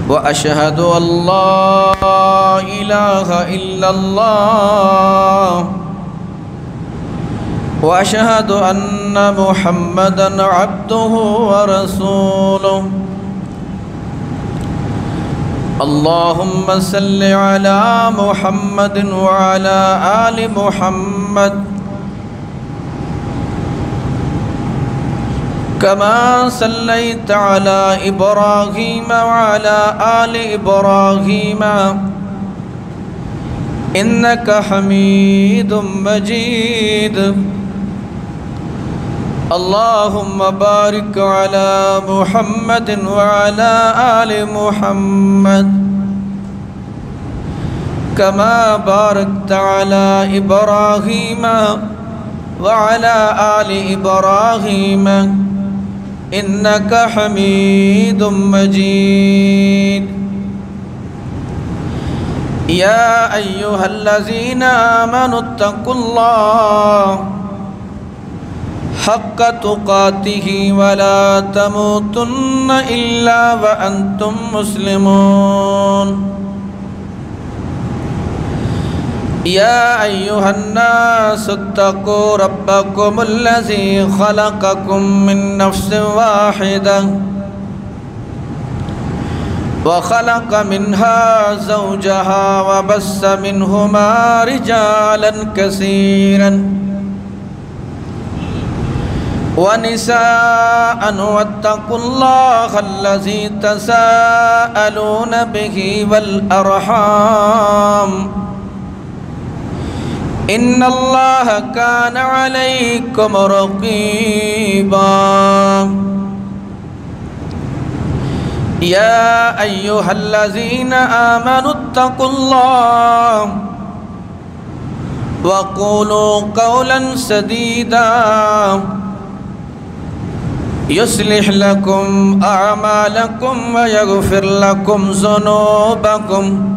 وأشهد أن لا إله إلا الله وأشهد أن محمدًا عبده ورسوله. اللهم صل على محمد وعلى آل محمد كما صليت على إبراهيم وعلى آل إبراهيم إنك حميد مجيد. اللهم بارك على محمد وعلى آل محمد كما باركت على إبراهيم وعلى آل إبراهيم إنك حميد مجيد. يا أيها الذين آمنوا اتقوا الله حق تقاته ولا تموتن إلا وأنتم مسلمون. يا أيها الناس اتقوا ربكم الذي خلقكم من نفس واحدة وخلق منها زوجها وبث منهما رجالا كثيرا ونساء واتقوا الله الذي تساءلون به والأرحام إن الله كان عليكم رقيبا. يا أيها الذين آمنوا اتقوا الله وقولوا قولا سديدا يصلح لكم أعمالكم ويغفر لكم ذنوبكم.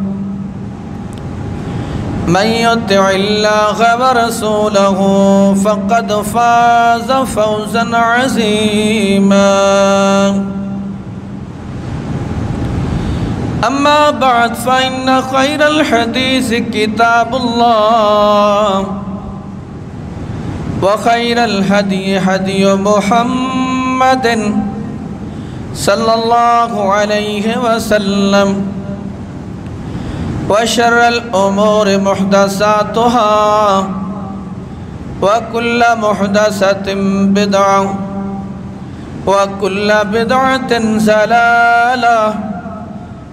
من يطع الله ورسوله فقد فاز فوزا عظيما. أما بعد فإن خير الحديث كتاب الله وخير الهدي هدي محمد صلى الله عليه وسلم وشر الأمور محدثاتها وكل محدثة بدعة وكل بدعة ضلالة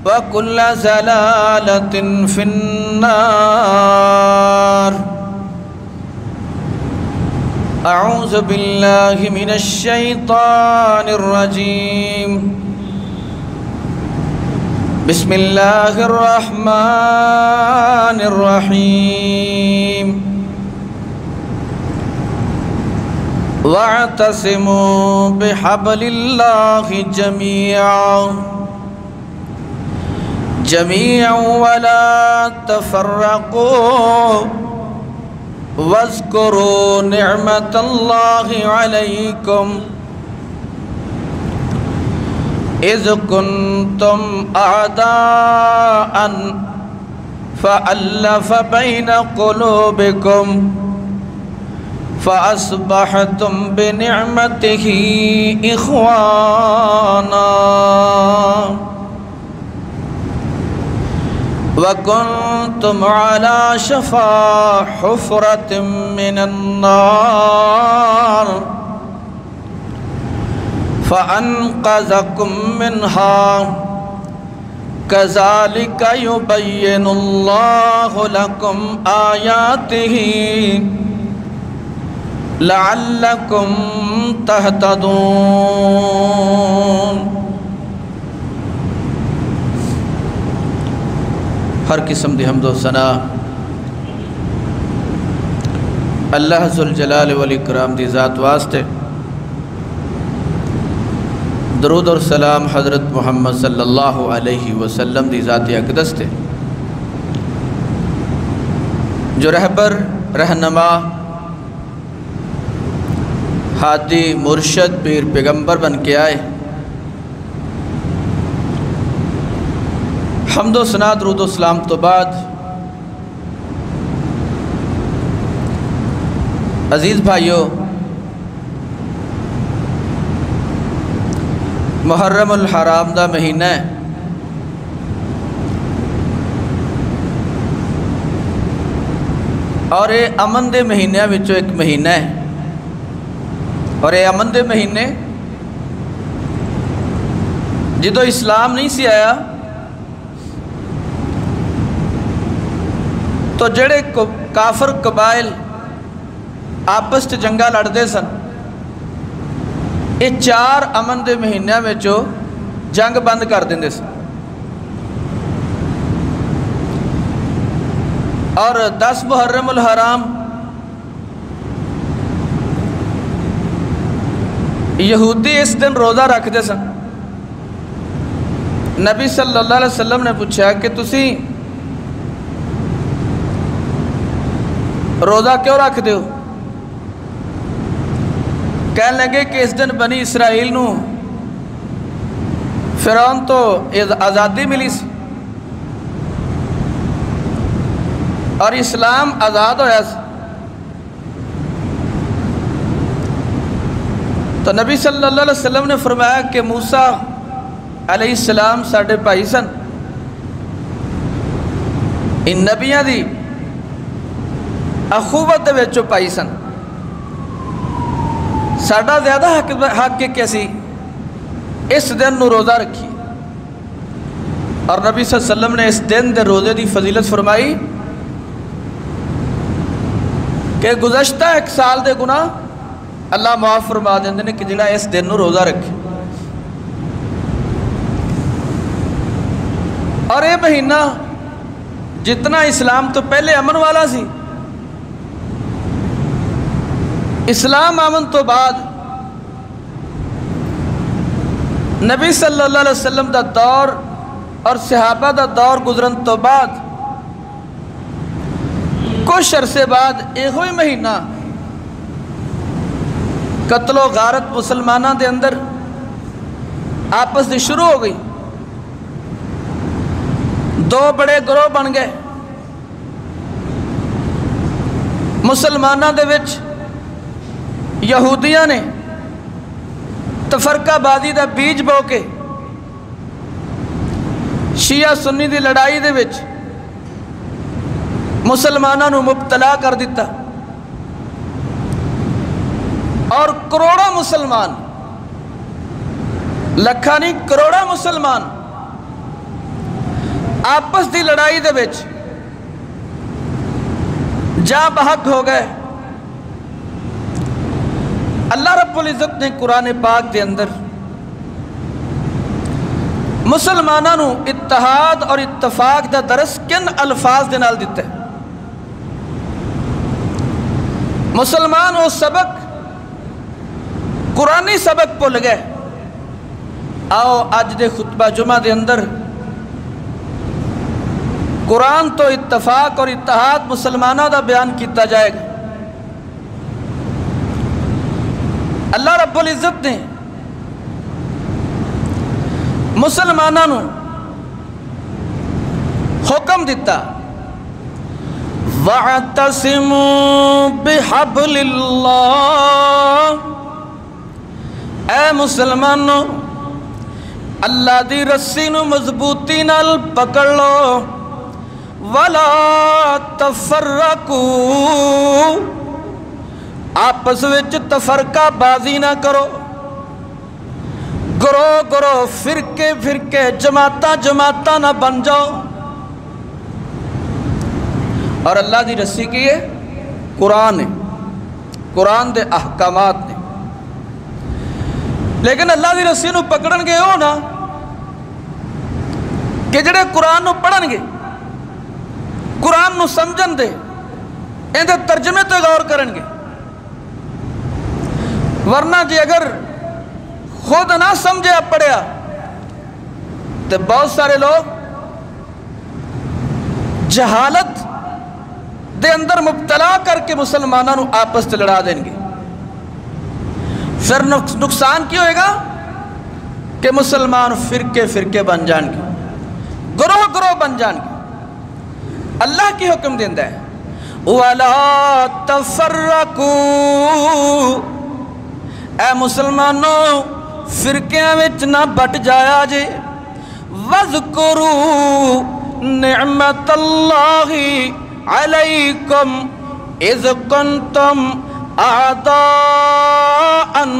وكل ضلالة في النار. أعوذ بالله من الشيطان الرجيم. بسم الله الرحمن الرحيم. واعتصموا بحبل الله جميعا ولا تفرقوا واذكروا نعمة الله عليكم إذ كنتم أعداء فألف بين قلوبكم فأصبحتم بنعمته إخوانا وكنتم على شفا حفرة من النار فأنقذكم منها كذلك يبين الله لكم آياته لعلكم تهتدون. ہر قسم دی حمد و ثنا اللہ ذوالجلال والاکرام دی ذات واسطے. درود اور سلام حضرت محمد صلی اللہ علیہ وسلم دی ذات اقدس تے جو رہبر رہنما ہادی مرشد پیر پیغمبر بن کے آئے حمد و ثنا درود و سلام تو بعد عزیز بھائیو، محرم الحرام دا مہینہ ہے اور یہ امن دے مہینوں وچوں ایک مہینہ ہے، اور یہ امن دے مہینے جدو اسلام نہیں سی آیا تو جڑے کافر قبائل آپس چ جنگا لڑتے سن، یہ 4 امن دے مہینوں وچوں جنگ بند کر دیندے سن، اور 10 محرم الحرام یہودی اس دن روزہ رکھتے سن۔ نبی صلی اللہ علیہ وسلم نے پوچھا کہ تسی روزہ کیوں رکھ دیو؟ کہنے لگے کہ اس دن بنی اسرائیل نو فرعون تو آزادی ملی سی اور اسلام آزاد ہویا سی، تو نبی صلی اللہ علیہ وسلم نے فرمایا کہ موسیٰ علیہ السلام ساڑھے بھائی سن، ان نبیاں دی اخوت دے وچوں پائی سن، ساڑھا زیادہ حق ہے کہ اسی اس دن نو روزہ رکھی، اور نبی صلی اللہ علیہ وسلم نے اس دن دے روزے دی فضیلت فرمائی کہ گزشتہ 1 سال دے گناہ اللہ معاف فرما دیندے نے کہ جڑا اس دن نو روزہ رکھے۔ اور یہ مہینہ جتنا اسلام تو پہلے امن والا سی، اسلام آمن تو بعد نبی صلی اللہ علیہ وسلم دا دور اور صحابہ دا دور گزرن تو بعد کچھ عرصے بعد ایک ہوئی مہینہ قتل و غارت مسلمانہ دے اندر آپس دی شروع ہو گئی، 2 بڑے گروہ بن گئے، مسلمانہ دے وچ یہودیاں نے تفرقہ بازی دا بیج بو کے شیعہ سنی دی لڑائی دے وچ مسلمانہ نو مبتلا کر دیتا، اور کروڑوں مسلمان، لکھاں نہیں کروڑوں مسلمان آپس دی لڑائی دے وچ جاں بحق ہو گئے۔ اللہ رب العزت نے قرآن پاک دے اندر مسلمانوں نو اتحاد اور اتفاق دا درس کن الفاظ دے نال دیتا ہے؟ مسلمان وہ سبق قرآنی سبق بھول گئے۔ آؤ اج دے خطبہ جمعہ دے اندر قرآن تو اتفاق اور اتحاد مسلمانوں دا بیان کیتا جائے گا۔ اللہ رب العزت نے مسلمانوں نو حکم دیتا وَاعْتَصِمُوا بِحَبْلِ اللَّهِ، اے مسلمانوں اللہ دی رسی نو مضبوطی نال پکڑ لو، وَلَا تَفَرَّقُوا، آپس وچ تفرقہ بازی نہ کرو، گروہ گروہ فرقے فرقے جماعتاں نہ بن جاؤ۔ اور اللہ دی رسی کی ہے قرآن ہے، قرآن دے احکامات نے، لیکن اللہ دی رسی نو پکڑن گے ہو نا کہ جڑے قرآن نو پڑھن گے، قرآن نو سمجھن دے، ان دے ترجمے تے غور کرن گے، ورنہ جی اگر خود نہ سمجھے پڑھیا تو بہت سارے لوگ جہالت دے اندر مبتلا کر کے مسلمانوں نو آپس سے لڑا دیں گے۔ پھر نقصان کی ہوئے گا کہ مسلمان فرقے فرقے بن جان گے، گروہ گروہ بن جان گے۔ اللہ کی حکم دیندہ ہے وَلَا تَفَرَّقُوا، اے مسلمانوں فرقیاں وچ نہ بٹ جایا جے۔ وَاذْكُرُوا نِعْمَةَ اللَّهِ عَلَيْكُمْ اِذْ كُنْتُمْ أَعْدَاءً،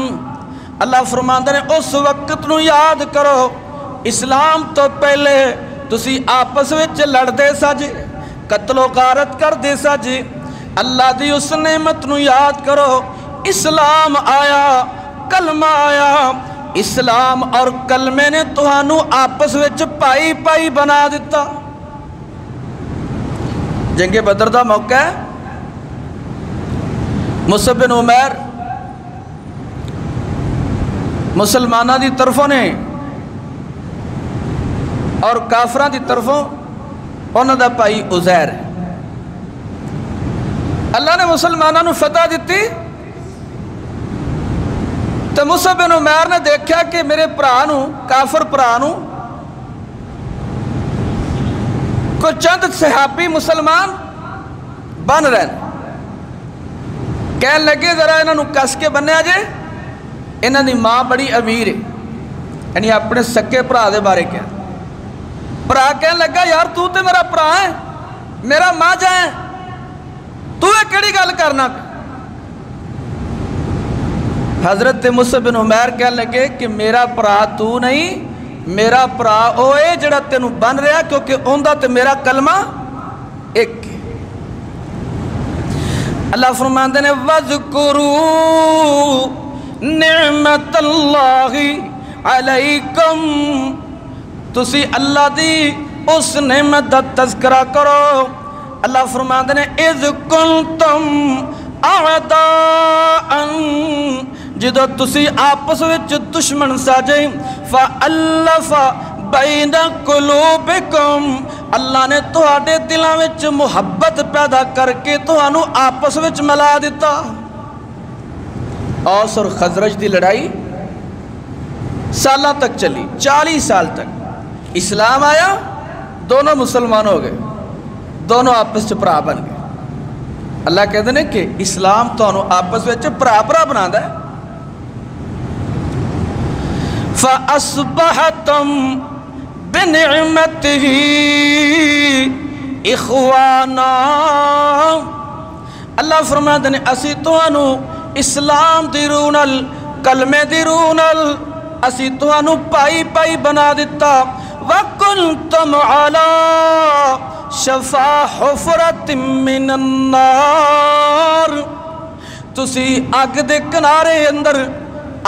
اللہ فرماندے نے اس وقت نو یاد کرو اسلام تو پہلے تسی آپس وچ لڑ دے ساجے، قتل و غارت کر دے ساجے۔ اللہ دی اس نعمت نو یاد کرو، اسلام آیا، کلمہ آیا، اسلام اور کلمے نے تہانوں آپس وچ پائی پائی بنا دیتا۔ جنگ بدر دا موقع ہے، مصعب بن عمیر مسلمانہ دی طرفوں نے اور کافران دی طرفوں انہوں دا پائی عزیر ہے۔ اللہ نے مسلمانوں نے فتح دیتی تو مصعب بن عمیر نے دیکھا کہ میرے پرانوں کافر پرانوں کو چند صحابی مسلمان بن رہے ہیں، کہنے لگے ذرا انہوں کس کے بننے آجے، انہوں نے ماں بڑی امیر ہے، یعنی اپنے سکے پرا دے بارے کیا پرا کہنے لگا یار تو تے میرا پرا ہے، میرا ماں جائیں، تو یہ کیڑی گل کرنا۔ حضرت مصعب بن عمیر کہنے لگے کہ میرا پرا تو نہیں، میرا پرا اوے جڑا تینوں بن رہا کیونکہ اوندہ تے میرا کلمہ ایک۔ اللہ فرماندے نے وَاذْكُرُوا نِعْمَةَ اللَّهِ عَلَيْكُمْ، تسی اللہ دی اس نعمت دا تذکرہ کرو۔ اللہ فرماندے نے اِذْ كُنْتُمْ أَعْدَاءً، جدو تسی آپس وچ دشمن ساجے، فَأَلَّفَ بَيْنَ قُلُوبِكُمْ، اللہ نے تہاڈے دلاں وچ محبت پیدا کر کے تہانوں آپس وچ ملا دیتا۔ اوس اور خزرج دی لڑائی سالہ تک چلی، 40 سال تک۔ اسلام آیا، دونوں مسلمان ہو گئے، دونوں آپس سے پرا بن گئے۔ اللہ کہتے ہیں کہ اسلام تو آپس میں پرا پرا بنا دا ہے۔ فَأَصْبَحَتُمْ بِنِعْمَتِهِ إِخْوَانًا، اللہ فرماتے ہیں اسی توانو اسلام دی رونل کلمے دی رونل اسی توانو پائی پائی بنا دیتا۔ وَكُنْتُمْ عَلَىٰ شَفَا حُفْرَةٍ مِّنَ النَّارِ، تسی آگ دے کنارے اندر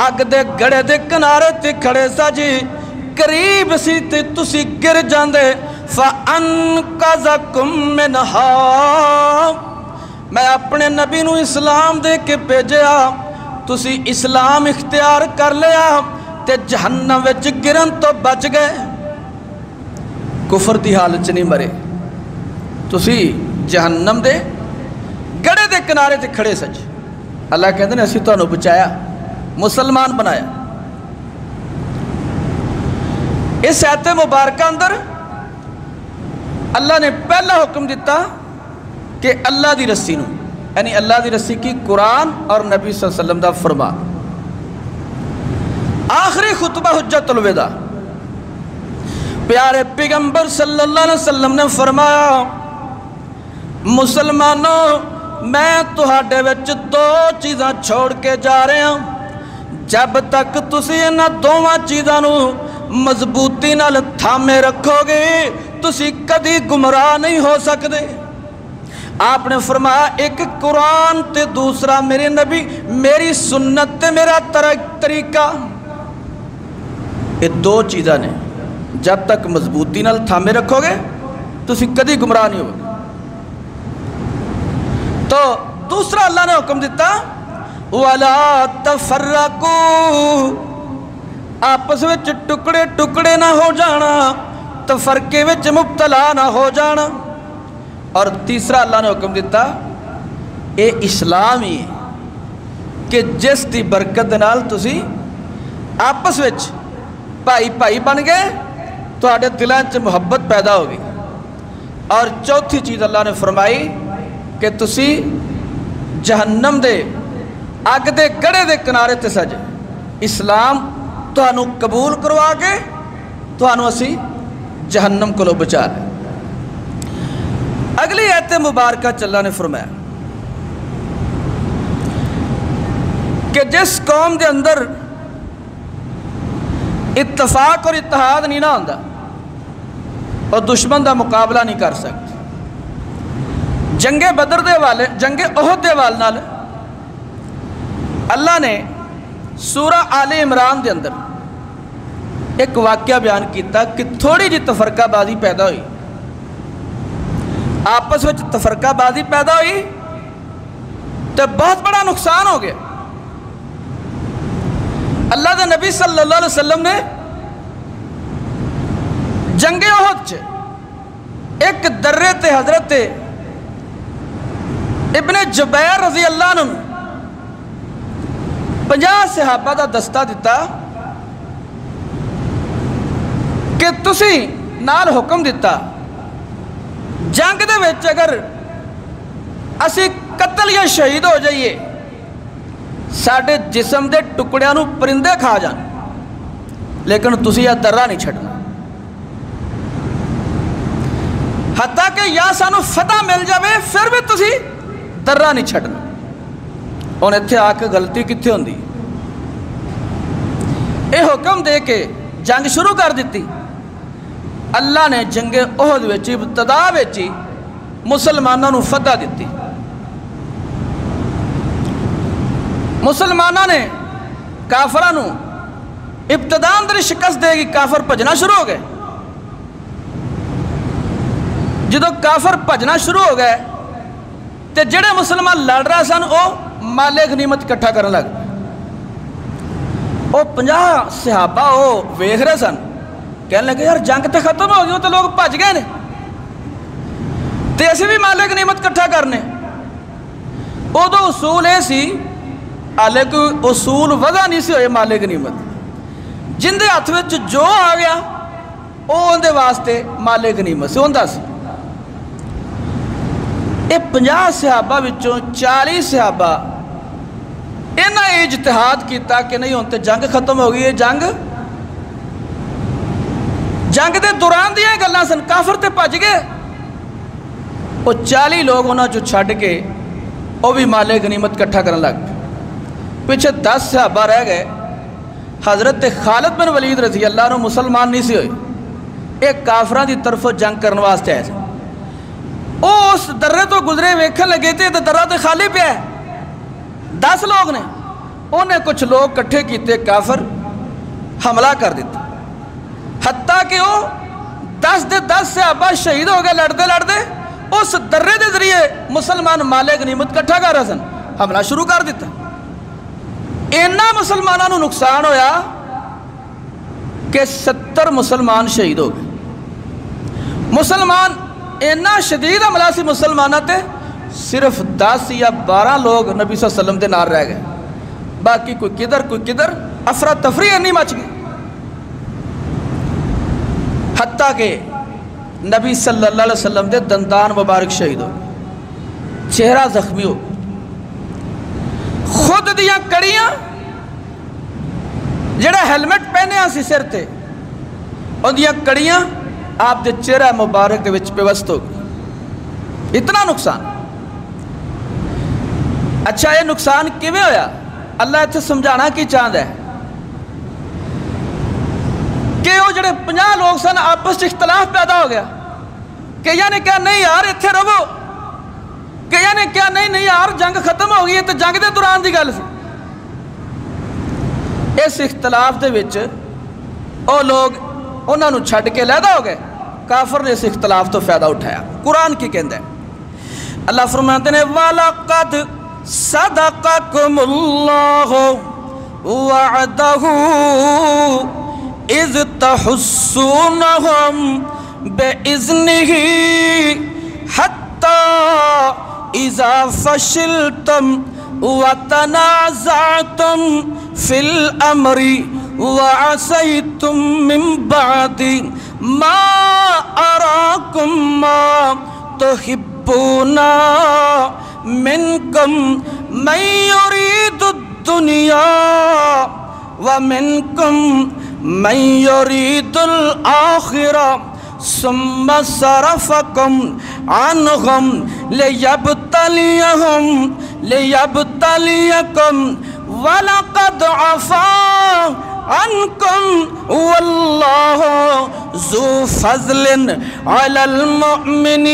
آگ دے گڑے دے کنارے تے کھڑے سا جی، قریب سی تے تسی گر جاندے۔ فَأَنْقَذَكُمْ مِنْهَا، میں اپنے نبی نو اسلام دے کے بھیجیا، تسی اسلام اختیار کر لیا تے جہنم وچ گرن تو بچ گئے، کفر دی حالت چ نہیں مرے، تسی جہنم دے گڑے دے کنارے تے کھڑے سج۔ اللہ کہتے ہیں اسی تانوں بچایا، مسلمان بنایا۔ اس آیت مبارکہ اندر اللہ نے پہلا حکم دیتا کہ اللہ دی رسی نو، یعنی اللہ دی رسی کی قرآن اور نبی صلی اللہ علیہ وسلم دا فرمان۔ آخری خطبہ حجت الوداع، پیارے پیغمبر صلی اللہ علیہ وسلم نے فرمایا مسلمانوں میں تہاڈے وچ دو چیزاں چھوڑ کے جا رہے ہیں، جب تک تسی انہاں دوواں چیزاں نو مضبوطی نال تھامے رکھو گے تسی کدی گمراہ نہیں ہو سکتے۔ آپ نے فرمایا ایک قرآن تے دوسرا میرے نبی، میری سنت تے میرا طریقہ، یہ دو چیزاں نے جب تک مضبوطی نال تھامے رکھو گے تسی کدی گمراہ نہیں ہوگے۔ تو دوسرا اللہ نے حکم دیتا وَلَا تَفَرَّقُوا، آپس وچ ٹکڑے ٹکڑے نہ ہو جانا، تفرقے وچ مبتلا نہ ہو جانا۔ اور تیسرا اللہ نے حکم دیتا اے اسلام ہی ہے کہ جس دی برکت نال تسی آپس وچ بھائی بھائی بن گئے، تو آڈے دلان چ محبت پیدا ہوگی۔ اور چوتھی چیز اللہ نے فرمائی کہ تسی جہنم دے اگ دے گڑے دے کنارے تے سج اسلام تانوں قبول کروا کے تانوں اسی جہنم کو بچا لے۔ اگلی آیت مبارکہ اللہ نے فرمایا کہ جس قوم دے اندر اتفاق اور اتحاد نہیں نہ ہوندا اور دشمن دا مقابلہ نہیں کر سکتے۔ جنگ بدر دے والے جنگ احد دے وال نال اللہ نے سورہ آل عمران دے اندر ایک واقعہ بیان کیتا کہ تھوڑی جی تفرقہ بازی پیدا ہوئی، آپس میں تفرقہ بازی پیدا ہوئی تو بہت بڑا نقصان ہو گیا۔ اللہ دے نبی صلی اللہ علیہ وسلم نے جنگ احد ایک درے تے حضرت ابن جبیر رضی اللہ عنہ 50 صحابہ دا دستہ دیتا کہ تسی نال حکم دیتا جنگ دے وچ اگر اسی قتل یا شہید ہو جائیے ساڑھے جسم دے ٹکڑیاں نو پرندے کھا جان، لیکن تسی یا درہ نہیں چھڑنا، حتیٰ کہ یا سانو فتح مل جاوے پھر بھی تسی درہ نہیں چھڑنا۔ انہیں اتھے آ کے غلطی کتھے ہوندی، اے حکم دے کے جنگ شروع کر دیتی۔ اللہ نے جنگ احد وچ ابتدا وچ مسلمانوں نو فتح دیتی، مسلمانوں نے کافراں نو ابتدا اندر شکست دے گی، کافر بھجنا شروع ہو گئے۔ جدو کافر بھجنا شروع ہو گئے تے جڑے مسلمان لڑ رہے سن او مال غنیمت اکٹھا کرنے لگ او 50 صحابہ او ویکھ رہے سن، کہنے لگے یار جنگ تے ختم ہو گئی، وہ تو لوگ بھج گئے نے تے اسی بھی مال غنیمت اکٹھا کرنے۔ او دو اصول اے سی، حالے کوئی اصول وضع نہیں سی ہوئے مال غنیمت، جن دے ہاتھ وچ جو آ گیا او ان دے واسطے مال غنیمت سے ہوندا سی۔ اے 50 صحابہ وچوں 40 صحابہ انہاں اجتہاد کیتا کہ نہیں ہونتے جنگ ختم ہو گئی ہے، جنگ دے دوران دیا گلاں سن، کافر تے بھج گئے۔ وہ 40 لوگ انہاں جو چھڈ کے وہ بھی مال غنیمت کٹھا کرنے لگ پے، پیچھے 10 صحابہ رہ گئے۔ حضرت خالد بن ولید رضی اللہ عنہ مسلمان نہیں سی ہوئے، ایک کافراں دی طرف جنگ کرنے واسطے آئے، وہ اس درے تو گزرے ویکھن لگے تھے تو درہ تے خالی پہ ہے، 10 لوگ نے انہیں کچھ لوگ کٹھے کیتے، کافر حملہ کر دیتے، حتیٰ کہ وہ 10 صحابہ شہید ہو گئے لڑتے لڑتے۔ اس درے دے ذریعے مسلمان مال غنیمت کٹھا کر رہے سن، حملہ شروع کر دیتا۔ اینا مسلمانوں نو نقصان ہویا کہ 70 مسلمان شہید ہو گئے۔ مسلمان اینا شدید حملہ سی مسلمانہ تے، صرف 10 یا 12 لوگ نبی صلی اللہ علیہ وسلم دے نال رہ گئے، باقی کوئی کدھر افراتفری نہیں مچ گئی، حتیٰ کہ نبی صلی اللہ علیہ وسلم دے دندان مبارک شہید ہو گئے، چہرہ زخمی ہو گئے، خود دیاں کڑیاں جڑا ہیلمٹ پہنے آسی سر تے ان دیاں کڑیاں آپ دے چہرہ مبارک دے وچ پیوست ہو گئی، اتنا نقصان۔ اچھا یہ نقصان کیویں ہویا؟ اللہ اتھے سمجھانا کی چاند ہے کہ وہ جڑے 50 لوگ سن آپس اختلاف پیدا ہو گیا کہ یعنی کیا نہیں یار اتھے رہو، کہ یعنی کیا نہیں یار جنگ ختم ہو گئی ہے، تو جنگ دے دوران دی گل سی۔ اس اختلاف دے وچ او لوگ انہاں نو چھڈ کے علیحدہ ہو گئے، کافر نے اس اختلاف تو فائدہ اٹھایا۔ قرآن کی کہندا ہے، اللہ فرماتے ہیں وَلَقَدْ صَدَقَكُمُ اللَّهُ وَعْدَهُ إِذْ تَحُسُّونَهُمْ بِإِذْنِهِ حَتَّى إِذَا فَشِلْتُمْ وَتَنَازَعْتُمْ فِي الْأَمْرِ وَعَصَيْتُمْ مِنْ بَعْدِ مَا أَرَاكُمْ أراكم ما تحبون منكم من يريد الدنيا ومنكم من يريد الآخرة ثم صرفكم عنهم ليبتليكم وَلَقَدْ عَفَا عَنْكُمْ وَاللَّهُ ذُو فَضْلٍ عَلَى الْمُؤْمِنِينَ۔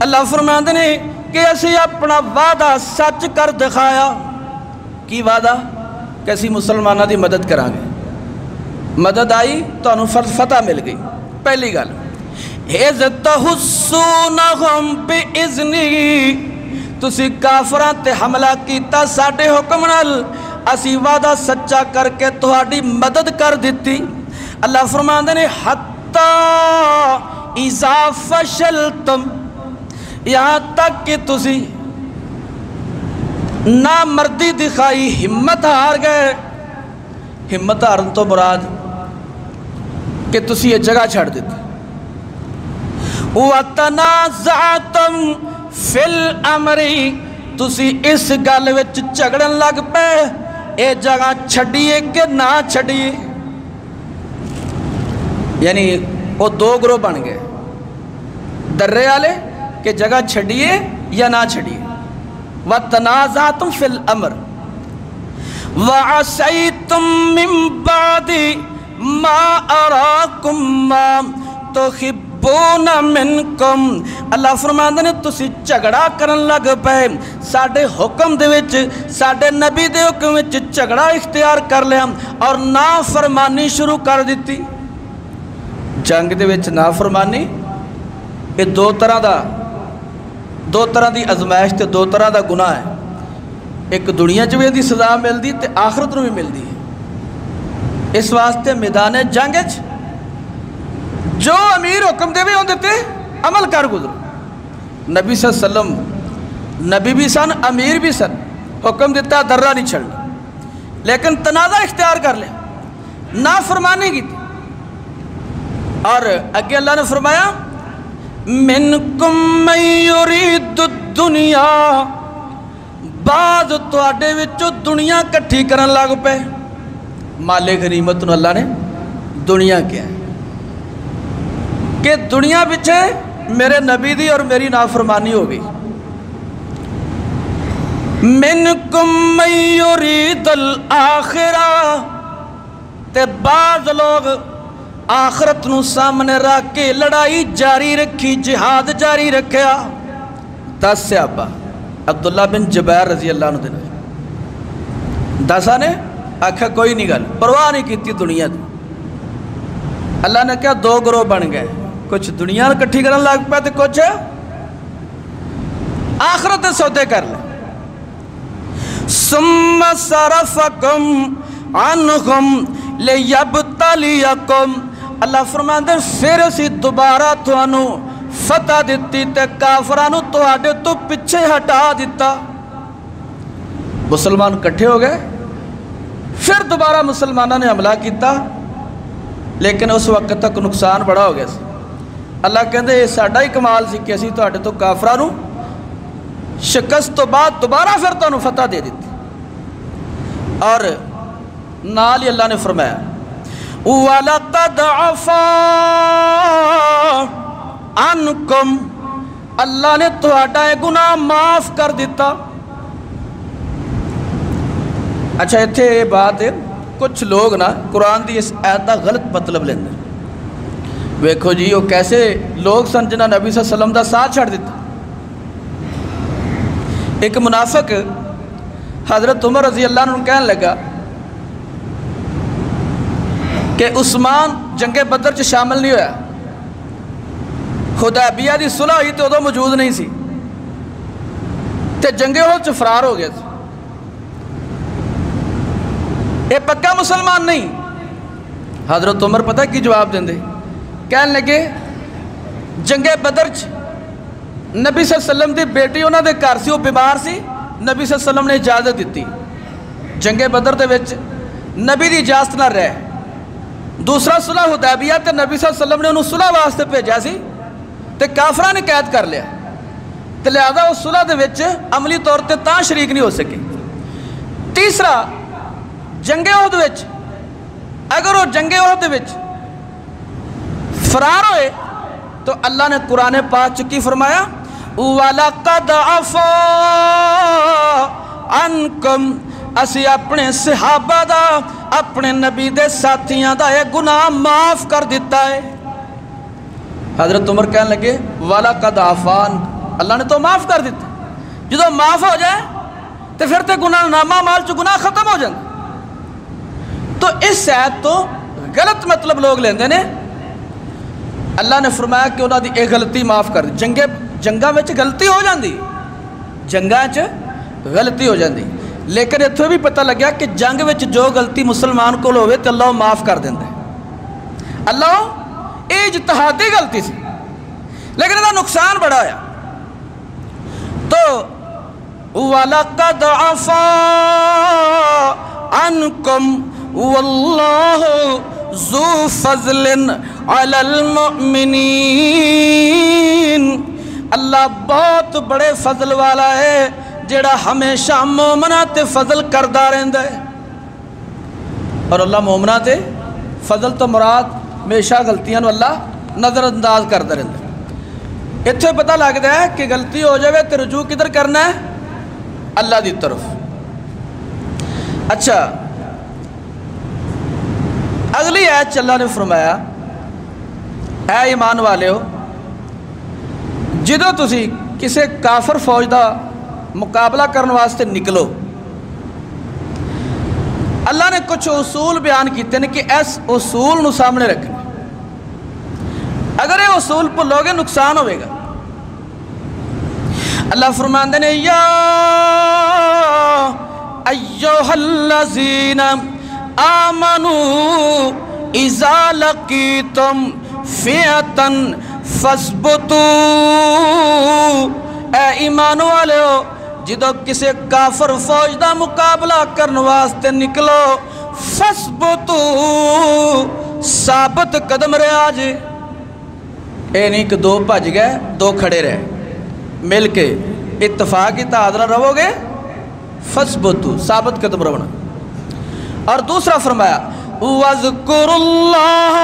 اللہ فرماتے ہیں کہ اسی اپنا وعدہ سچ کر دکھایا۔ کی وعدہ؟ کیسی مسلمانہ دی مدد کرا گے، مدد آئی تو انہوں فتح مل گئی۔ پہلی گل اِذْ تَحُسُّونَهُمْ بِإِذْنِهِ، تسی کافران تے حملہ کیتا ساڑھے حکم نال، اسی وعدہ سچا کر کے تہاڈی مدد کر دیتی۔ اللہ فرماندے نے حتی اذا فشلتم، یہاں تک کہ تسی نا مردی دکھائی، ہمت ہار گئے۔ ہمت ہارن تو مراد کہ تسی یہ جگہ چھڑ دیتے۔ وَتَنَازَعْتُمْ فِي الْأَمْرِ، تسی اس گل وچ جھگڑن لگ پے اے جگہ چھڑیے کہ نہ چھڑیے، یعنی وہ دو گروہ بن گئے، درے والے کہ جگہ چھڑیے یا نہ چھڑیے۔ وَتَنَازَعْتُمْ فِي الْأَمْرِ وَعَصَيْتُمْ مِنْ بَعْدِ مَا أَرَاكُمْ مَا تُحِبُّونَ مِنْكُمْ، اللہ فرماندے نے تسی جھگڑا کرن لگ پے، ساڑھے حکم دے وچ، ساڑھے نبی دے حکم وچ جھگڑا اختیار کر لیا اور نافرمانی شروع کر دیتی۔ جنگ دے وچ نافرمانی یہ دو طرح دی ازمائش تے دو طرح دا گناہ ہے۔ ایک دنیا چ بھی دی سزا ملدی تے آخرت نو بھی ملدی ہے۔ اس واسطے میدان جنگ جو امیر حکم دے بھی ہوں دیتے عمل کر گزرو۔ نبی صلی اللہ علیہ وسلم نبی بھی سن، امیر بھی سن، حکم دیتا درہ نہیں چھڑنا، لیکن تنازع اختیار کر لیں، نافرمانی کی تھی۔ اور اگے اللہ نے فرمایا منکم من یرید الدنیا، بعض تواڈے وچوں دنیا کٹھی کرن لگ پے۔ مال غنیمت نو اللہ نے دنیا کیا ہے کہ دنیا پیچھے میرے نبی دی اور میری نافرمانی ہو گئی۔ منکم من یرید الآخرہ، تے بعض لوگ آخرت نو سامنے رکھ کے لڑائی جاری رکھی، جہاد جاری رکھیا۔ 10 صحابہ عبداللہ بن جبیر رضی اللہ عنہ نے 10 نے آکھا کوئی نہیں گل، پرواہ نہیں کیتی دنیا دی۔ اللہ نے کہا دو گروہ بن گئے، کچھ دنیا کٹھی کرن لگ پہ تے کچھ آخرت سودے کر لیں۔ ثم صرفکم عنہم لیبتلیکم، اللہ فرماندے پھر اسی دوبارہ تھانوں فتح دیتی تے کافرانوں تواڈے تو پیچھے ہٹا دیتا۔ مسلمان کٹھے ہو گئے، پھر دوبارہ مسلمانوں نے حملہ کیتا، لیکن اس وقت تک نقصان بڑا ہو گیا سی۔ اللہ کہندے یہ ساڈا ہی کمال سی کہ اسی تواڈے تو کافرانوں شکست تو بعد دوبارہ پھر تانوں فتح دے دیتی۔ اور نال ہی اللہ نے فرمایا وَلَقَدْ عَفَا عَنْكُمْ، اللہ نے تہاڈا یہ گناہ معاف کر دیتا۔ اچھا اتھے یہ بات ہے، کچھ لوگ نا قرآن دی اس آیت دا غلط مطلب لیندے۔ ویکھو جی وہ کیسے لوگ سن جنہاں نبی صلی اللہ علیہ وسلم دا ساتھ چھڑ دیتا۔ ایک منافق حضرت عمر رضی اللہ عنہ کہنے لگا کہ عثمان جنگ بدر چ شامل نہیں ہویا، حدیبیہ دی صلح ہوئی تو ادو موجود نہیں سی تے جنگ احد چ فرار ہو گیا سی۔ یہ پکا مسلمان نہیں۔ حضرت عمر پتہ کی جواب دیں دے، کہنے لگے جنگ بدر چ نبی صلی اللہ علیہ وسلم دی بیٹی انہاں دے گھر سی، وہ بیمار سی، نبی صلی اللہ علیہ وسلم نے اجازت دیتی۔ جنگ بدر دے وچ نبی دی اجازت نہ رہے، دوسرا صلح حدیبیہ تے نبی صلی اللہ علیہ وسلم نے انہوں صلح واسطے بھیجا سی تے کافراں نے قید کر لیا تے لہذا اس صلح دے وچ عملی طور تے تاں شریک نہیں ہو سکے۔ تیسرا جنگ احد وچ اگر وہ جنگ احد وچ فرار ہوئے تو اللہ نے قرآن پاک چکی فرمایا وَلَقَدْ عَفَا عَنْكُمْ اسی اپنے صحابہ دا اپنے نبی دے ساتھیاں دا یہ گناہ معاف کر دیتا ہے۔ حضرت عمر کہنے لگے وَلَقَدْ عَفَا عَنْكُمْ اللہ نے تو معاف کر دیتا، جدو معاف ہو جائے تو پھر تے گناہ نامہ مال چو گناہ ختم ہو جائے۔ تو اس آیت تو غلط مطلب لوگ لیندے نے۔ اللہ نے فرمایا کہ انہاں دی ایک غلطی معاف کر دی، جنگاں وچ غلطی ہو جاندی، جنگاں وچ غلطی ہو جاندی، لیکن اتھوں بھی پتہ لگیا کہ جنگ وچ جو غلطی مسلمان کو ہوئے تو اللہ معاف کر دیندا ہے۔ اللہ اجتہادی غلطی سی لیکن اس کا نقصان بڑا ہے۔ تو وَلَقَدْ عَفَا عَنْكُمْ وَاللَّهُ ذُو فَضْلٍ عَلَى الْمُؤْمِنِينَ اللہ بہت بڑے فضل والا ہے جڑا ہمیشہ مومنہ تے فضل کردہ رہندا ہے۔ اور اللہ مومنہ تے فضل تو مراد ہمیشہ غلطیاں نو اللہ نظر انداز کردہ رہندا ہے۔ اتھے پتہ لگتا ہے کہ غلطی ہو جائے تو رجوع کدھر کرنا ہے؟ اللہ دی طرف۔ اچھا اگلی آیت اللہ نے فرمایا اے ایمان والے ہو جدو تسی کسے کافر فوج دا مقابلہ کرنے واسطے نکلو، اللہ نے کچھ اصول بیان کیتے ہیں کہ اس اصول نو سامنے رکھنے، اگر یہ اصول پر لوگے نقصان ہوئے گا۔ اللہ فرماندے نے یا ایوہ الذین آمنوا اذا لقیتم فئتا فاثبتوا اے ایمان والے ہو جدو کسے کافر فوج دا مقابلہ کرنے واسطے نکلو فاثبتوا ثابت قدم رہے آج، اے نہیں کہ دو بھج گئے دو کھڑے رہے، مل کے اتفاقی تعادلہ رہو گے، فاثبتوا ثابت قدم رہنا۔ اور دوسرا فرمایا وَاذْكُرُوا اللَّهَ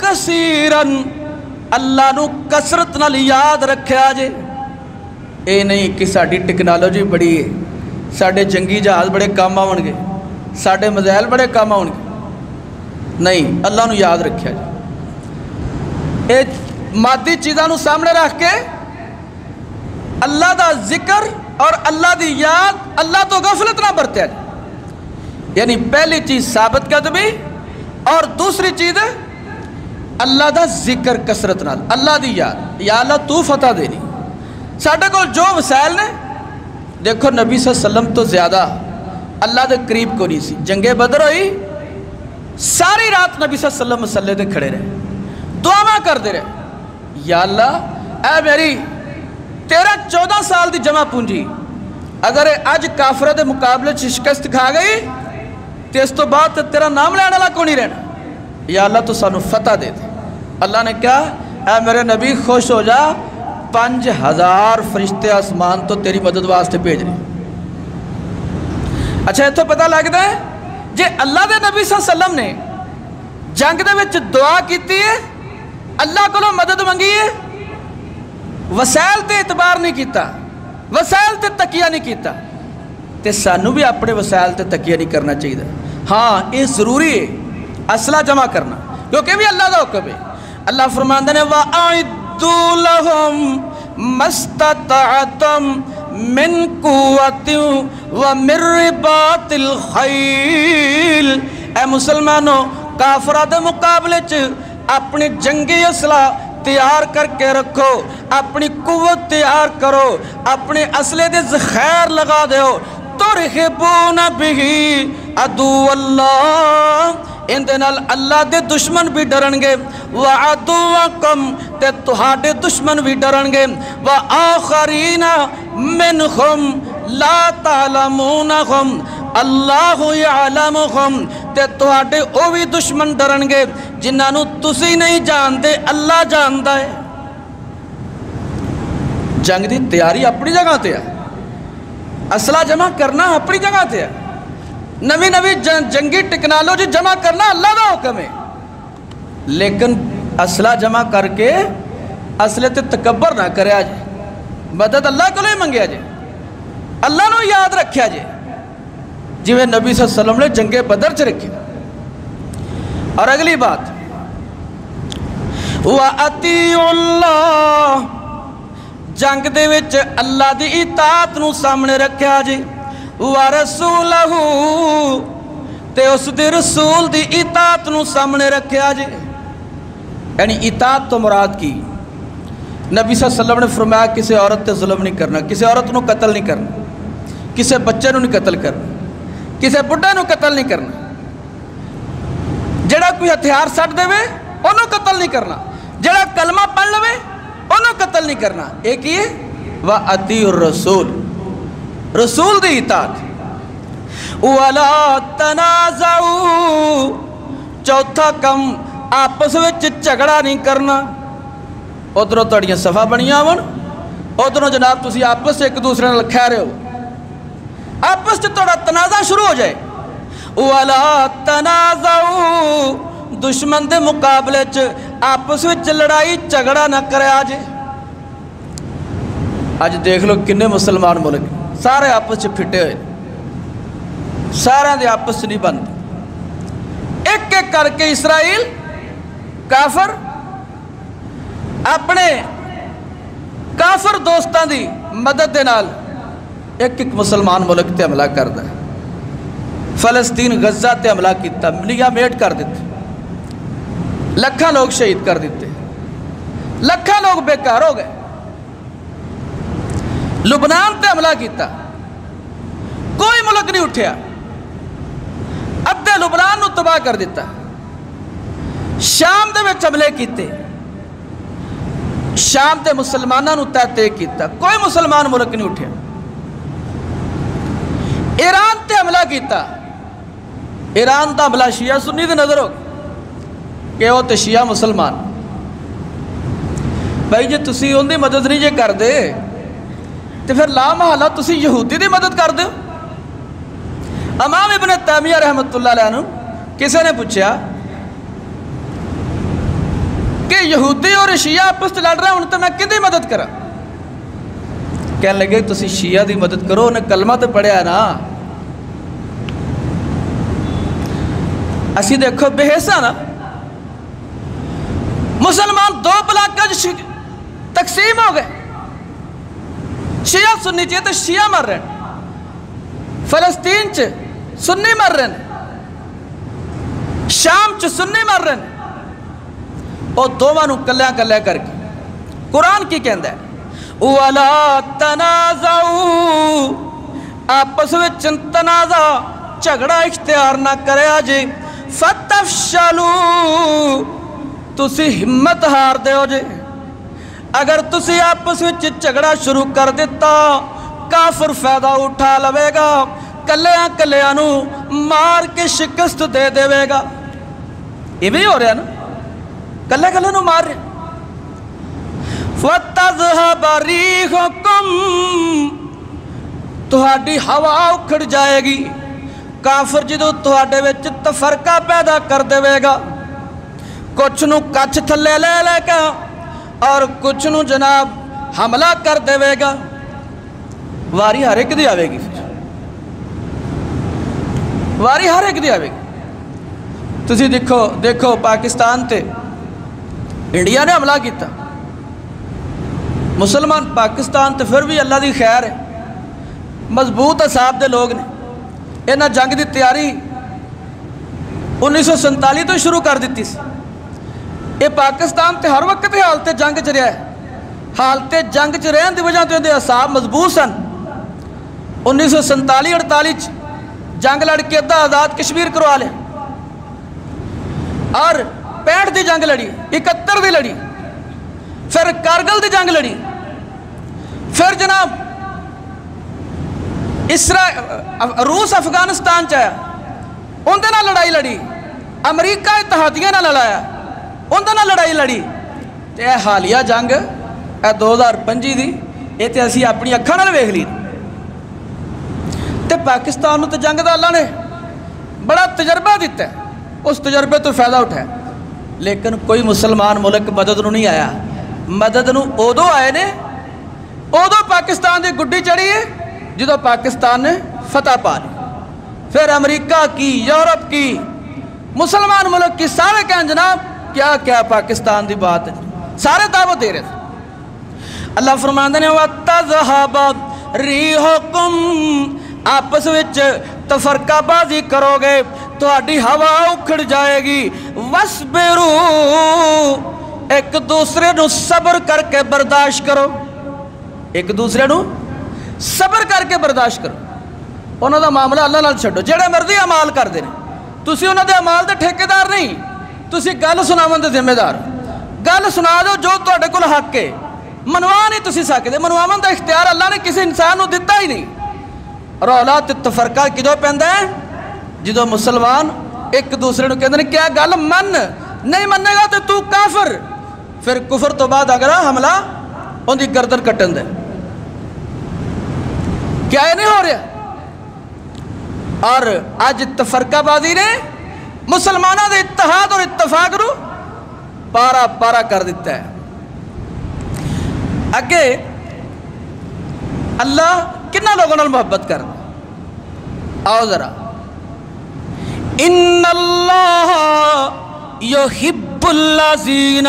كَثِيرًا اللہ نو کثرت نال یاد رکھے آجے۔ اے نہیں کہ ساڑھی ٹیکنالوجی بڑی ہے، ساڑھے جنگی جہاز بڑے کام آون گے، ساڑھے مزائل بڑے کام آون گے، نہیں اللہ نو یاد رکھے آجے۔ اے مادی چیزاں نو سامنے رکھ کے اللہ دا ذکر اور اللہ دی یاد، اللہ تو غفلت نہ برتے آجے۔ یعنی پہلی چیز ثابت قدمی اور دوسری چیز ہے اللہ دا ذکر کثرت نال، اللہ دی یاد، یا اللہ تو فتح دینی۔ ساڑھے کو جو وسائل نے دیکھو نبی صلی اللہ علیہ وسلم تو زیادہ اللہ دے قریب کو نہیں سی، جنگ بدر ہوئی ساری رات نبی صلی اللہ علیہ وسلم مسلح دے کھڑے رہے، دعا کر دے رہے یا اللہ اے میری 13-14 سال دی جمع پونجی اگر آج کافرہ دے مقابلے شکست کھا گئی تو اس تو بعد تیرا نام لینے اللہ کو نہیں رہنا، یا اللہ تو سانو فتح دے دے۔ اللہ نے کہا اے میرے نبی خوش ہو جا، 5000 فرشتے آسمان تو تیری مدد واسطے بھیج رہے۔ اچھا یہ تو پتہ لگتا ہے جے اللہ دے نبی صلی اللہ علیہ وسلم نے جنگ دے وچ دعا کیتی ہے، اللہ کو مدد منگی ہے، وسائل تے اعتبار نہیں کیتا، وسائل تے تکیہ نہیں کیتا، تے سانو بھی اپنے وسائل تے تکیہ نہیں کرنا چاہیے۔ ہاں یہ ضروری ہے اسلحہ جمع کرنا کیونکہ بھی اللہ دا حکم ہے۔ اللہ فرماندے نے وَأَعِدُّوا لَهُمْ مَا اسْتَطَعْتُم مِّن قُوَّةٍ وَمِن رِّبَاطِ الْخَيْلِ اے مسلمانوں کافرہ دے مقابلے چ اپنی جنگی اسلحہ تیار کر کے رکھو، اپنی قوت تیار کرو، اپنے اسلحے دے ذخائر لگا دیو، تُرْحِبُونَ بِهِ عَدُوَّ اللَّهِ ان دنال اللہ دے دشمن بھی ڈرن گے، وَعَدُوَّكُمْ تے تہاڈے دشمن بھی ڈرن گے، وَآخَرِينَ مِنْهُمْ لَا تَعْلَمُونَهُمْ اللہ یعلمہم تے تواڈے او بھی دشمن ڈرن گے جنہاں نو تسی نہیں جاندے اللہ جاندا ہے۔ جنگ دی تیاری اپنی جگہ تے ہے، اسلحہ جمع کرنا اپنی جگہ تے ہے، نوی نوی جنگی ٹیکنالوجی جمع کرنا اللہ دا حکم ہے، لیکن اسلحہ جمع کر کے اسلحے تے تکبر نہ کریا جے، مدد اللہ کو نہیں منگیا جے، اللہ نو یاد رکھیا جے جی میں نبی صلی اللہ علیہ وسلم نے جنگ بدر چ رکھی۔ اور اگلی بات وَأَطِيعُوا اللَّهَ جنگ دے وچ اللہ دی اطاعت نو سامنے رکھیا جی، وَرَسُولَهُ تے اس دے رسول دی اطاعت نو سامنے رکھیا جی۔ یعنی اطاعت تو مراد کی نبی صلی اللہ علیہ وسلم نے فرمایا کسی عورت تے ظلم نہیں کرنا، کسی عورت نو قتل نہیں کرنا، کسی بچے نو نہیں قتل کرنا، کسی بڑھے نو قتل نہیں کرنا، جڑا کوئی ہتھیار سٹ دے وے انہوں قتل نہیں کرنا، جڑا کلمہ پڑھ لوے انہوں قتل نہیں کرنا۔ ایک یہ وَأَطِيعُوا الرَّسُولَ رسول دی اطاعت، وَلَا تَنَازَعُوا چوتھا کم آپس وچ جھگڑا نہیں کرنا، ادھروں تڑیاں صفحہ بنیاں ون ادھروں جناب تسی آپس ایک دوسرے نال کھہ رہے ہو، آپس سے تھوڑا تنازع شروع ہو جائے۔ وَلَا تَنَازَعُوا دشمن دے مقابلے چ آپس وچ لڑائی جھگڑا نہ کرے آج۔ آج دیکھ لو کنے مسلمان ملک سارے آپس چ پھٹے ہوئے، سارے دے آپس نہیں بنتے، ایک ایک کر کے اسرائیل کافر اپنے کافر دوستان دی مدد دے نال ایک ایک مسلمان ملک تے حملہ کردا ہے۔ فلسطین غزہ تے حملہ کیتا، ملیا میٹ کر دیتے، لکھاں لوگ شہید کر دیتے، لکھاں لوگ بیکار ہو گئے۔ لبنان تے حملہ کیتا، کوئی ملک نہیں اٹھیا، ادھے لبنان نو تباہ کر دیتا۔ شام دے وچ حملے کیتے، شام دے مسلماناں نو تحتے کیتا، کوئی مسلمان ملک نہیں اٹھیا۔ ایران تے حملہ کیتا، ایران دا حملہ شیعہ سنی دے نظر ہو کہ وہ تے شیعہ مسلمان۔ بھائی جے تسی ان دی مدد نہیں جے کر دے تو پھر لا محالہ تسی یہودی دی مدد کر دے۔ امام ابن تیمیہ رحمت اللہ علیہ عنہ کسی نے پوچھا کہ یہودی اور شیعہ آپس سے لڑ رہے ہیں ان تو میں کدی مدد کرا؟ کہنے لگے تسی شیعہ دی مدد کرو، انہیں کلمہ تو پڑھیا نا۔ اسی دیکھو بے حصہ نا، مسلمان دو بلاکہ تقسیم ہو گئے، شیعہ سنی چاہیے تو شیعہ مر رہے ہیں، فلسطین چ سنی مر رہے ہیں، شام چ سنی مر رہے ہیں، اور دوانو کلیاں کلیاں کر کے قرآن کی کہندہ ہے وَلَا تَنَازَعُوا آپس وچ تنازع جھگڑا اختیار نہ کرے آجے، فَتَفْشَلُوا تسی ہمت ہار دے ہو جے۔ اگر تسی آپس وچ جھگڑا شروع کر دیتا کافر فائدہ اٹھا لوے گا، کلیاں کلیاں نو مار کے شکست دے دے گا۔ یہ بھی ہو رہا ہے نا، کلے کلے نو مار رہے۔ وَتَذْهَبَ رِيحُكُمْ تہاڈی ہوا اکھڑ جائے گی، کافر جدو تہاڈے وچ تفرقہ پیدا کر دے گا، کچھ نو کچھ تھلے لے لے گا اور کچھ نو جناب حملہ کر دے گا، واری ہر ایک دی آوے گی، واری ہر ایک دی آوے گی۔ تسی دیکھو پاکستان تے انڈیا نے حملہ کیتا، مسلمان پاکستان تے پھر بھی اللہ دی خیر ہے، مضبوط اصحاب دے لوگ نے، انہاں جنگ دی تیاری 1947 تو شروع کر دیتی سی۔ یہ پاکستان تے ہر وقت حالت جنگ چ رہا ہے، حالت جنگ چ رہن دی وجہ تے اصحاب مضبوط سن۔ 1947-48 جنگ لڑ کے ادھا آزاد کشمیر کروا لیا، اور 65 دی جنگ لڑی، 71 دی لڑی، پھر کارگل دی جنگ لڑی، پھر جناب روس افغانستان چایا اندر نہ لڑائی لڑی، امریکہ اتحادیہ نہ لڑایا اندر نہ لڑائی لڑی، تے اے حالیہ جنگ اے 2025 دی یہ تے اسی اپنی اکھاں نال ویکھ لی تے پاکستان نوں تے جنگ دا اللہ نے بڑا تجربہ دیتا ہے، اس تجربے تو فائدہ اٹھایا، لیکن کوئی مسلمان ملک مدد نوں نہیں آیا، مدد نوں اودو آئے نے اودو پاکستان دی گڈی چڑھی ہے جدو پاکستان نے فتح پا لی، پھر امریکہ کی، یورپ کی، مسلمان ملک کی سارے کہیں جناب کیا کیا پاکستان دی بات ہے، سارے دعوت دے رہے تھے۔ اللہ فرماندے نے وَتَذْهَبَ رِيحُكُمْ آپس وچ تفرقہ بازی کرو گے تو آڈی ہوا اکھڑ جائے گی، وَاسْبِرُوا ایک دوسرے نو صبر کر کے برداشت کرو، ایک دوسرے نو صبر کر کے برداشت کرو، انہوں دا معاملہ اللہ نال چھڑو، جڑے مرضی عمال کر دینے، تسی انہوں دے عمال دے ٹھیکیدار نہیں، تسی گل سناون دے ذمہ دار، گل سنا دو جو تواڈے کول حق ہے، منوا نہیں تسی سکدے، منواون دا اختیار اللہ نے کسی انسان نو دتا ہی نہیں۔ رولا تے تفرقہ کدوں پیندا ہے جدوں مسلمان ایک دوسرے نو کہندے نے کیا گل من نہیں مننے گا تے تو کافر، پھر کفر تو بعد اگلا حملہ ان دی گردن کٹن دے، کیا یہ نہیں ہو رہا؟ اور آج تفرقہ بازی نے مسلمانوں دے اتحاد اور اتفاق نو پارا پارا کر دیتا ہے۔ اگے اللہ کنا لوگوں نال محبت کر، آؤ ذرا، ان اللہ یحب الذین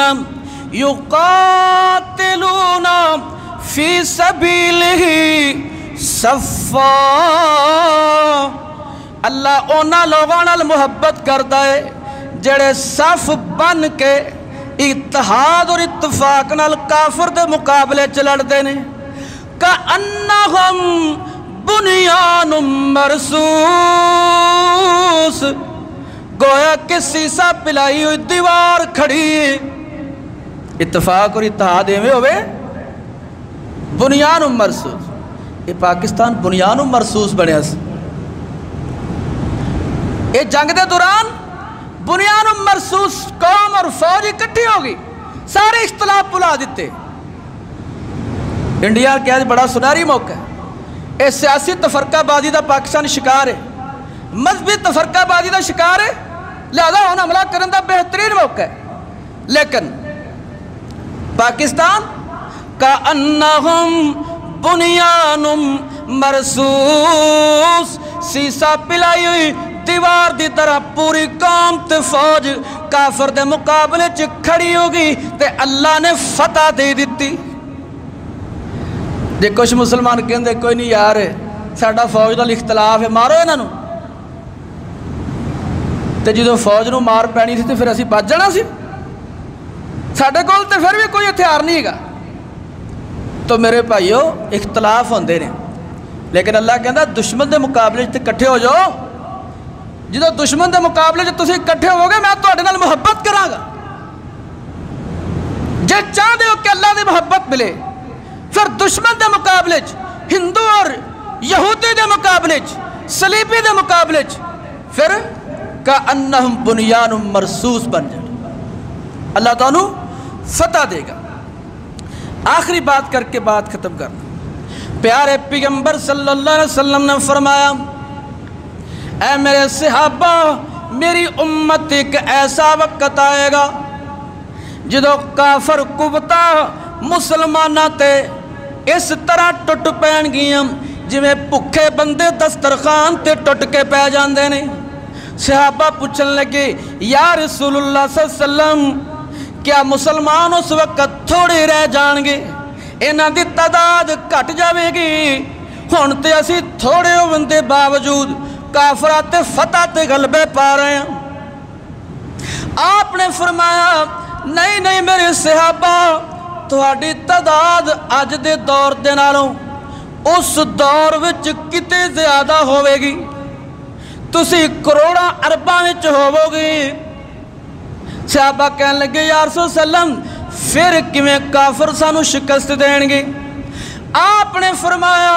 یقاتلون فی سبیلہ صفا، اللہ اونا لوگوں نال محبت کرتا ہے جڑے صف بن کے اتحاد اور اتفاق نال کافر دے مقابلے چلڑ نے، کأنہم بنیان مرصوص، گویا کہ سیسا پلائی ہوئی دیوار کھڑی، اتفاق اور اتحاد میں ہوئے بنیان مرصوص، یہ پاکستان بنیان مرصوص بنیا سی، یہ جنگ دے دوران بنیان مرصوص قوم اور فوج اکٹھی ہوگی، سارے اختلاف بلا دیتے۔ انڈیا کیا بڑا سنہری موقع ہے، یہ سیاسی تفرقہ بازی دا پاکستان شکار ہے، مذہبی تفرقہ بازی دا شکار ہے، لہذا ہونا حملہ کرنے دا بہترین موقع ہے، لیکن پاکستان کا انہم بنیان مرصوص، سیسا پلائی ہوئی دیوار دی طرح پوری قوم تے فوج کافر دے مقابلے چ کھڑی ہوگی تے اللہ نے فتح دے دیتی۔ جے کچھ مسلمان کہندے کوئی نہیں یار ساڈا فوج نال اختلاف ہے، مارو انہاں نوں، تے جدوں فوج نوں مار پینی سی تے پھر اسی بچ جانا سی، ساڈے کول تے پھر بھی کوئی ہتھیار نہیں ہے۔ تو میرے بھائیو اختلاف ہوندے نے، لیکن اللہ کہندا دشمن دے مقابلے تے کٹھے ہو جاؤ، جدو دشمن دے مقابلے جو تسی کٹھے ہو گے میں تواڈے نال محبت کراں گا، جے چاہدے ہو کہ اللہ دی محبت ملے پھر دشمن دے مقابلے ہندو اور یہودی دے مقابلے صلیبی دے مقابلے پھر کأنہم بنیان مرصوص بن جائے، اللہ تعالیٰ فتح دے گا۔ آخری بات کر کے بات ختم کرنا، پیارے پیغمبر صلی اللہ علیہ وسلم نے فرمایا اے میرے صحابہ میری امت ایک ایسا وقت آئے گا جدو کافر قوتاں مسلماناں تے اس طرح ٹوٹ پین گیاں جویں بھکھے بندے دسترخوان تے ٹوٹ کے پہ جاندے نے۔ صحابہ پوچھن لگے یا رسول اللہ صلی اللہ علیہ وسلم کیا مسلمان اس وقت تھوڑے رہ جان گے، انہاں دی تعداد گھٹ جاوے گی، ہن تے اسی تھوڑے ہون دے باوجود کافرات فتح تے غلبے پا رہے ہیں۔ آپ نے فرمایا نہیں نہیں میرے صحابہ تہاڈی تعداد اج دے دور دے نالوں اس دور وچ کتے زیادہ ہوے گی، تسی کروڑاں ارباں وچ ہوو گے۔ صحابہ کہنے لگے یا رسول اللہ پھر کیویں کافر سانو شکست دین گے؟ آپ نے فرمایا